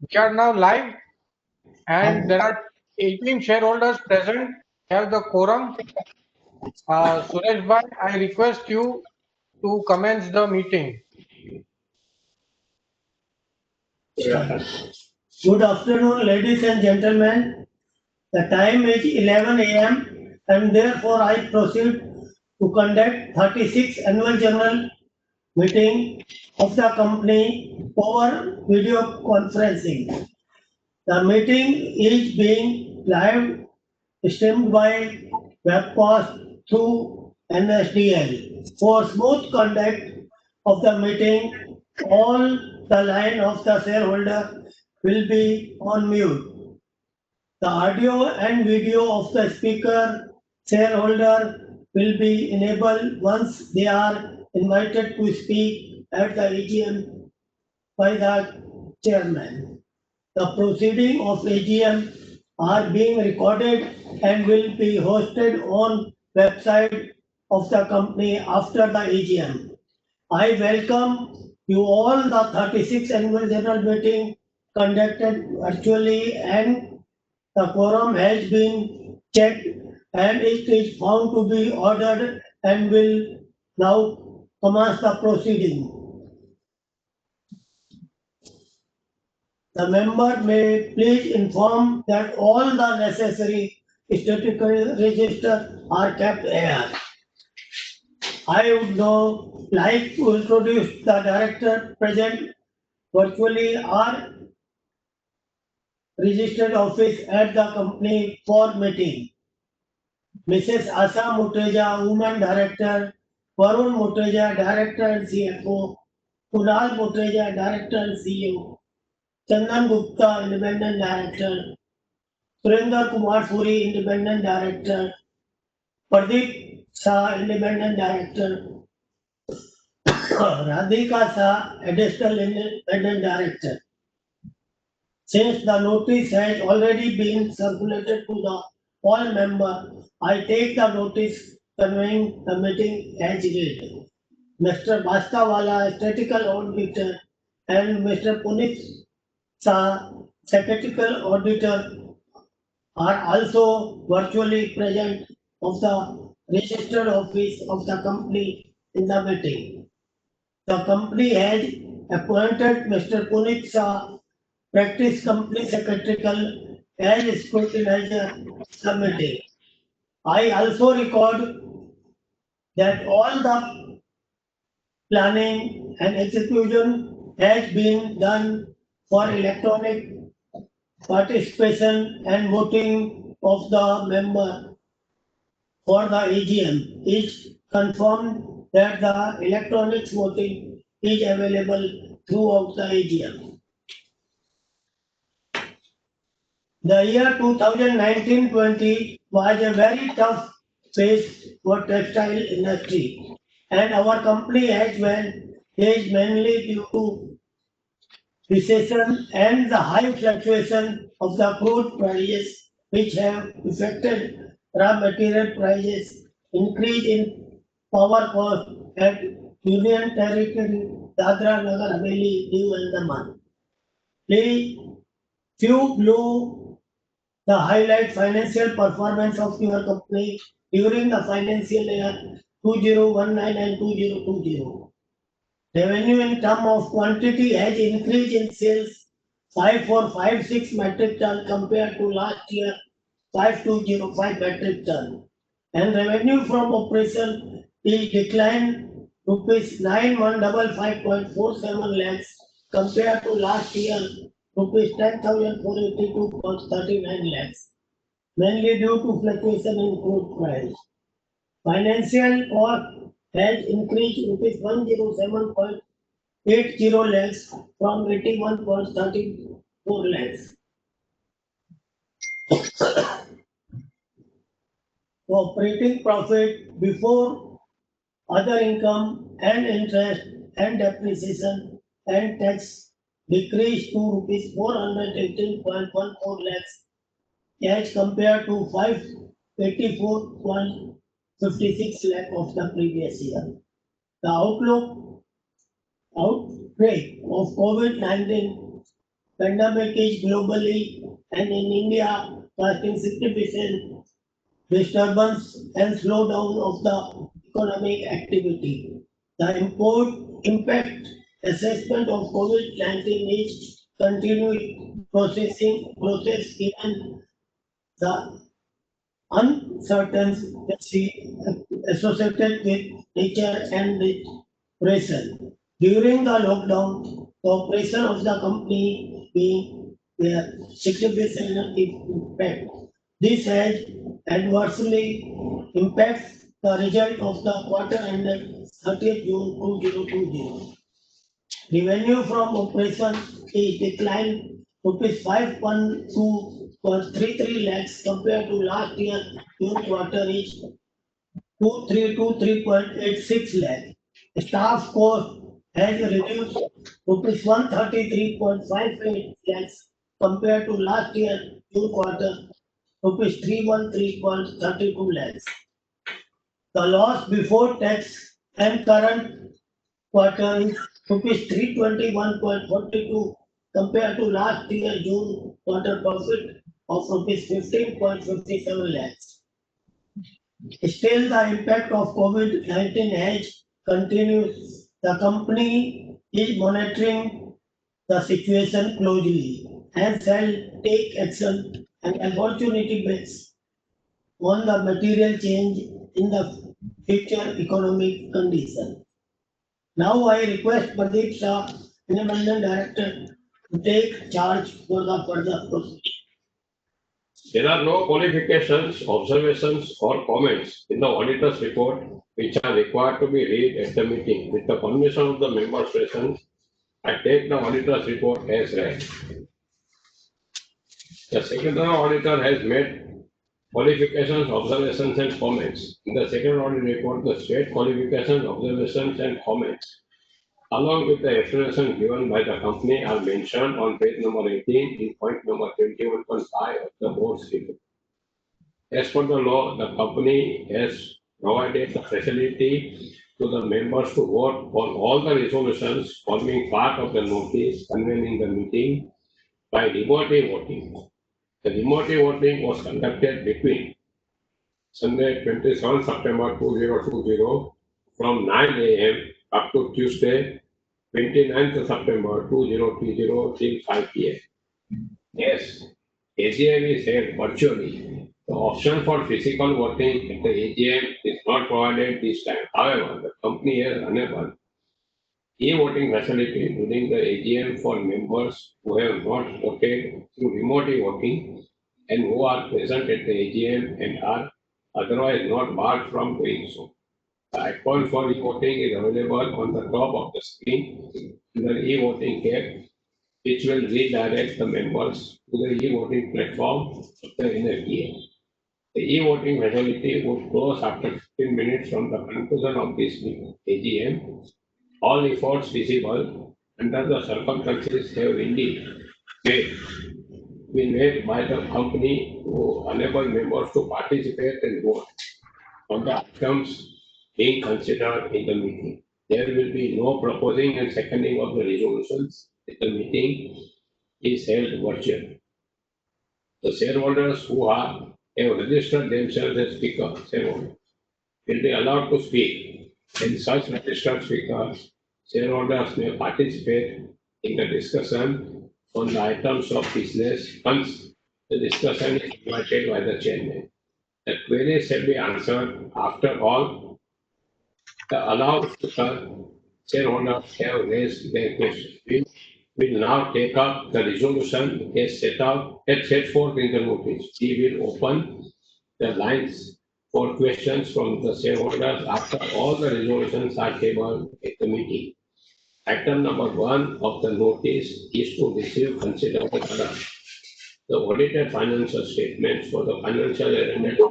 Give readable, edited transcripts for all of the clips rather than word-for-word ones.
We are now live and there are 18 shareholders present. Have the quorum. Suresh bhai, I request you to commence the meeting. Good afternoon, ladies and gentlemen. The time is 11 a.m. and therefore I proceed to conduct 36th annual general meeting of the company over video conferencing. The meeting is being live streamed by webcast through NSDL. For smooth conduct of the meeting, all the line of the shareholder will be on mute. The audio and video of the speaker shareholder will be enabled once they are invited to speak at the AGM by the chairman. The proceeding of AGM are being recorded and will be hosted on website of the company after the AGM. I welcome you all the 36th annual general meeting conducted virtually and the quorum has been checked and it is found to be ordered and will now commence the proceeding. The member may please inform that all the necessary statutory registers are kept here. I would now like to introduce the director present virtually or registered office at the company for meeting. Mrs. Asa Muteja, Woman Director, Varun Muteja, Director and CFO, Kunal Muteja, Director and CEO, Chandan Gupta, Independent Director, Surinder Kumar Puri, Independent Director, Pradeep Shah, Independent Director, Radhika Shah, Additional Independent Director. Since the notice has already been circulated to the all members, I take the notice conveying the meeting as read. Mr. Bastawala, Statistical Auditor, and Mr. Punit Shah, Secretarial Auditor, are also virtually present of the registered office of the company in the meeting. The company has appointed Mr. Punit Shah, Practice Company Secretarial, as scrutinizer the meeting. I also record that all the planning and execution has been done for electronic participation and voting of the member for the AGM. It's confirmed that the electronic voting is available throughout the AGM. The year 2019-20 was a very tough phase for textile industry, and our company has been faced mainly due to recession and the high fluctuation of the crude prices, which have affected raw material prices, increase in power cost at Union Territory, Dadra Nagar Haveli, Diu and Daman. Please, few below the highlight financial performance of your company during the financial year 2019 and 2020. Revenue in terms of quantity has increased in sales 5456 metric ton compared to last year 5205 metric ton. And revenue from operation is declined rupees 9155.47 lakhs compared to last year rupees 10,482.39 lakhs, mainly due to fluctuation in crude price. Financial cost has increased rupees 107.80 lakhs from 81.34 lakhs. Operating profit before other income and interest and depreciation and tax decreased to rupees 418.14 lakhs as compared to 584.56 lakh of the previous year. The outbreak of COVID-19 pandemic is globally and in India causing significant disturbance and slowdown of the economic activity. The impact assessment of COVID-19 is continuing process given the uncertainty associated with nature and with operation. During the lockdown, the operation of the company being significant impact. This has adversely impacts the result of the quarter ended 30th June 2020. Revenue from operation is declined rupees 512.33 lakhs compared to last year June quarter is 2323.86 lakh. Staff cost has reduced rupees 133.58 lakhs compared to last year June quarter rupees 313.32 lakhs. The loss before tax and current quarter is rupees 321.42 compared to last year June quarter profit of rupees 15.57 lakhs. Still, the impact of COVID-19 has continued. The company is monitoring the situation closely and shall take action and opportunity based on the material change in the future economic condition. Now I request Pradeep Shah, Independent Director, to take charge for the further proceedings. There are no qualifications, observations, or comments in the auditor's report which are required to be read at the meeting. With the permission of the members present, I take the auditor's report as read. The second auditor has made qualifications, observations, and comments. In the second audit report, the state qualifications, observations, and comments, along with the explanation given by the company, are mentioned on page number 18 in point number 21.5 of the board's report. As per the law, the company has provided the facility to the members to vote on all the resolutions forming part of the notice convening the meeting by remote voting. The remote voting was conducted between Sunday 27 September 2020 from 9 a.m. up to Tuesday 29th September 2020 till 5 p.m. Yes, AGM is held virtually. The option for physical voting at the AGM is not provided this time. However, the company has enabled e-voting facility during the AGM for members who have not voted through remote voting and who are present at the AGM and are otherwise not barred from doing so. The icon for e-voting is available on the top of the screen under e-voting tab, which will redirect the members to the e-voting platform of the NFPA. The e-voting facility would close after 15 minutes from the conclusion of this AGM. All efforts feasible under the circumstances have indeed been made by the company to enable members to participate and vote on the items being considered in the meeting. There will be no proposing and seconding of the resolutions if the meeting is held virtually. The shareholders who have registered themselves as shareholders will be allowed to speak. In such registered speakers, shareholders may participate in the discussion on the items of business once the discussion is invited by the chairman. The queries shall be answered after all the allowed shareholders have raised their questions. We will now take up the resolution as set forth in the notice. We will open the lines for questions from the shareholders after all the resolutions are tabled at the meeting. Item number 1 of the notice is to receive, consider, and adopt the audited financial statements for the financial year ended. The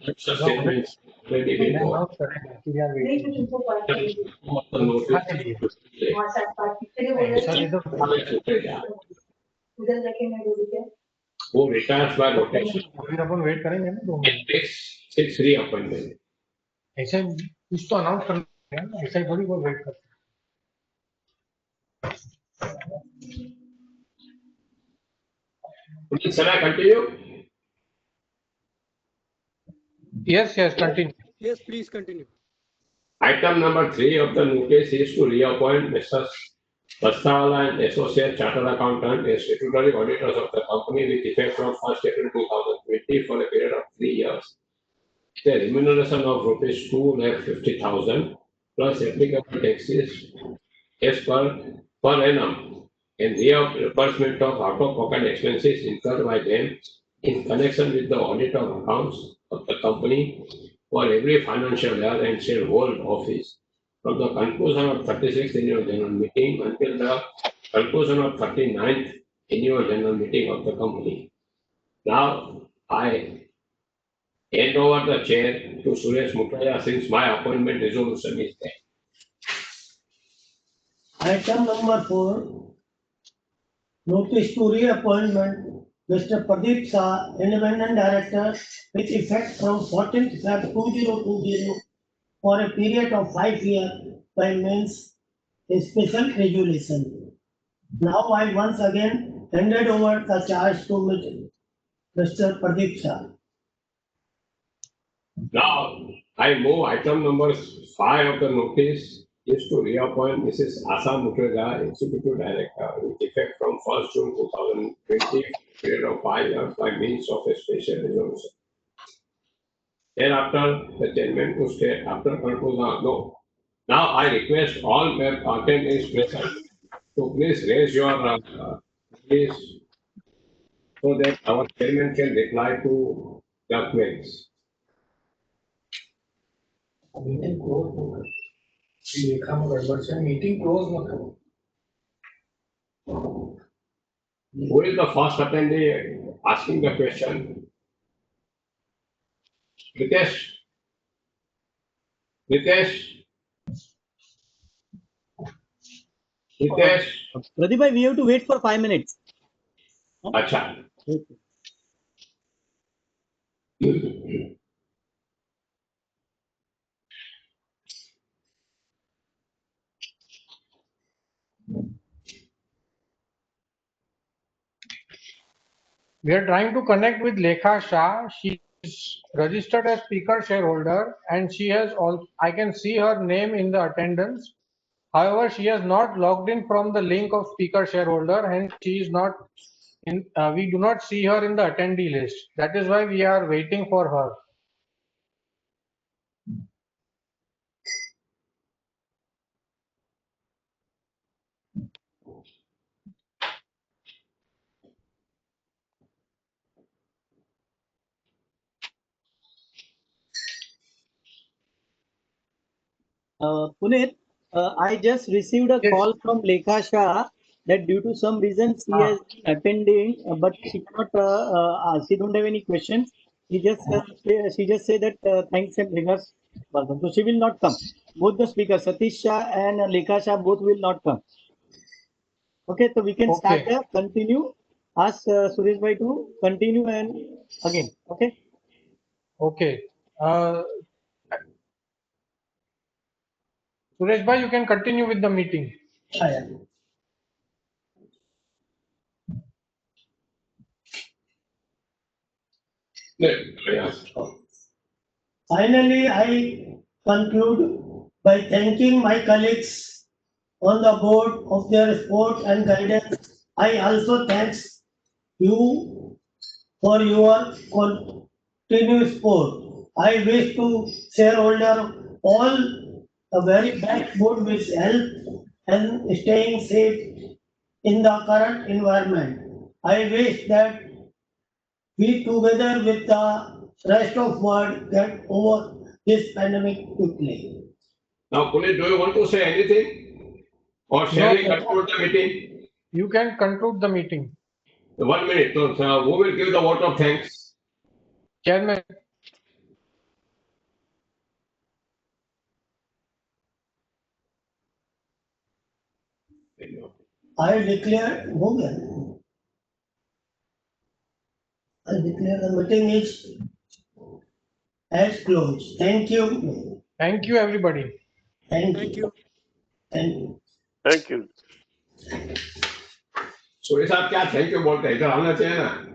financial statements already been मैं voted. announce करेंगे कि यार नहीं waiting तो तुमको बात करेंगे Of the notice हाँ चलिए WhatsApp पर तेरे बोल नहीं, सर रहे इधर उधर जाके मैं बोल दिया who retires by rotation फिर अपन वेट करेंगे ना 2 मिनट takes reappointment. ऐसे कुछ तो अनाउंस करना है ना, ऐसा ही थोड़ी कोई वेट करता है Shall I continue? Yes, continue. Yes, please continue. Item number 3 of the notice is to reappoint Mr. Bastawala and Associate Chartered Accountant as statutory auditors of the company with effect from 1st April 2020 for a period of 3 years. The remuneration of rupees 2,50,000 plus applicable taxes as per annum and reimbursement of out-of-pocket expenses incurred by them in connection with the audit of accounts of the company for every financial year and shall hold office from the conclusion of 36th annual general meeting until the conclusion of 39th annual general meeting of the company. Now I hand over the chair to Suresh Mukherjee since my appointment resolution is there. Item number 4, notice to reappointment Mr. Pradeep Shah, Independent Director, with effect from 14th Feb 2020 for a period of 5 years by means a special resolution. Now I once again handed over the charge to Mr. Pradeep Shah. Now, I move item number 5 of the notice is to reappoint Mrs. Asa Mukherjee, Executive Director, with effect from 1st June 2020, period of 5 years by means of a special resolution. Thereafter, the chairman to state after conclusion, no. Now, I request all attendees present to please raise your please so that our chairman can reply to the queries. Meeting close लिखा में गड़बड़ से meeting close मत करो. Who is the first attendee asking the question? Ritesh? Ritesh? Ritesh? Pradeep bhai, we have to wait for 5 minutes. Acha. Okay. We are trying to connect with Lekha Shah. She is registered as speaker shareholder and she has all. I can see her name in the attendance. However, she has not logged in from the link of speaker shareholder, hence she is not in. We do not see her in the attendee list. That is why we are waiting for her. Puneet, I just received a Yes. call from Lekha Shah that due to some reasons she has been attending, but she cannot. She don't have any questions. She just say that thanks and regards. Welcome. So she will not come. Both the speakers, Satish Shah and Lekha Shah, both will not come. Okay, so we can start Okay. there. Continue. Ask Suresh bhai to continue and again. Okay. Okay. Suresh bhai, you can continue with the meeting. Yeah. Yes. Finally, I conclude by thanking my colleagues on the board of their support and guidance. I also thanks you for your continuous support. I wish to shareholder all the very best good with health and staying safe in the current environment. I wish that we together with the rest of world get over this pandemic quickly. Now, Puneet, do you want to say anything? Or shall we No. conclude the meeting? You can conclude the meeting. 1 minute. So, who will give the vote of thanks? Chairman. I declare I declare the meeting is as closed. Thank you. Thank you, everybody. Thank Thank you. you. Thank you. Thank you. सूर्य साहब क्या thank you बोलते हैं, इधर आना चाहिए ना।